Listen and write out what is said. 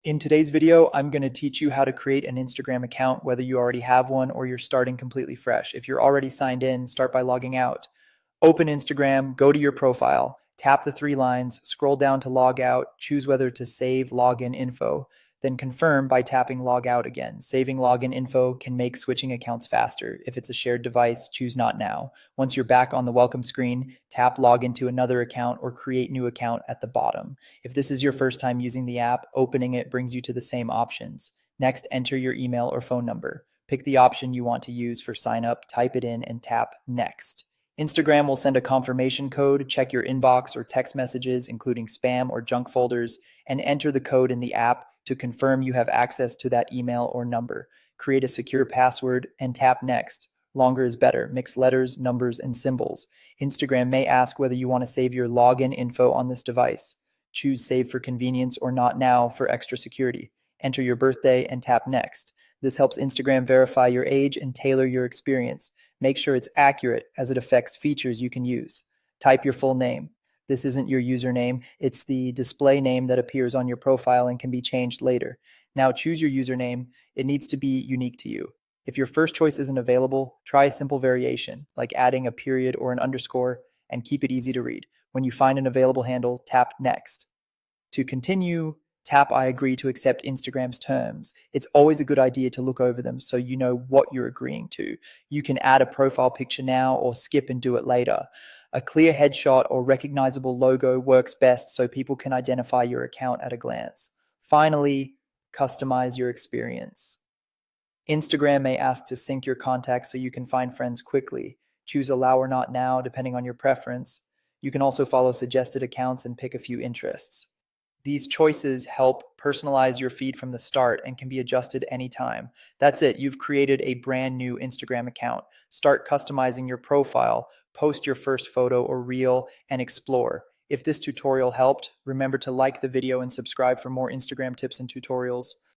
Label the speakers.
Speaker 1: In today's video, I'm going to teach you how to create an Instagram account, whether you already have one or you're starting completely fresh. If you're already signed in, start by logging out. Open Instagram, go to your profile, tap the three lines, scroll down to log out, choose whether to save login info, then confirm by tapping log out again. Saving login info can make switching accounts faster. If it's a shared device, choose not now. Once you're back on the welcome screen, tap log into another account or create new account at the bottom. If this is your first time using the app, opening it brings you to the same options. Next, enter your email or phone number. Pick the option you want to use for sign up, type it in, and tap next. Instagram will send a confirmation code. Check your inbox or text messages, including spam or junk folders, and enter the code in the app to confirm you have access to that email or number. Create a secure password and tap next. Longer is better. Mix letters, numbers, and symbols. Instagram may ask whether you want to save your login info on this device. Choose Save for Convenience or Not Now for extra security. Enter your birthday and tap Next. This helps Instagram verify your age and tailor your experience. Make sure it's accurate as it affects features you can use. Type your full name. This isn't your username, it's the display name that appears on your profile and can be changed later. Now choose your username. It needs to be unique to you. If your first choice isn't available, try a simple variation, like adding a period or an underscore, and keep it easy to read. When you find an available handle, tap Next. To continue, tap I agree to accept Instagram's terms. It's always a good idea to look over them so you know what you're agreeing to. You can add a profile picture now or skip and do it later. A clear headshot or recognizable logo works best so people can identify your account at a glance. Finally, customize your experience. Instagram may ask to sync your contacts so you can find friends quickly. Choose allow or not now, depending on your preference. You can also follow suggested accounts and pick a few interests. These choices help personalize your feed from the start and can be adjusted anytime. That's it. You've created a brand new Instagram account. Start customizing your profile, post your first photo or reel, and explore. If this tutorial helped, remember to like the video and subscribe for more Instagram tips and tutorials.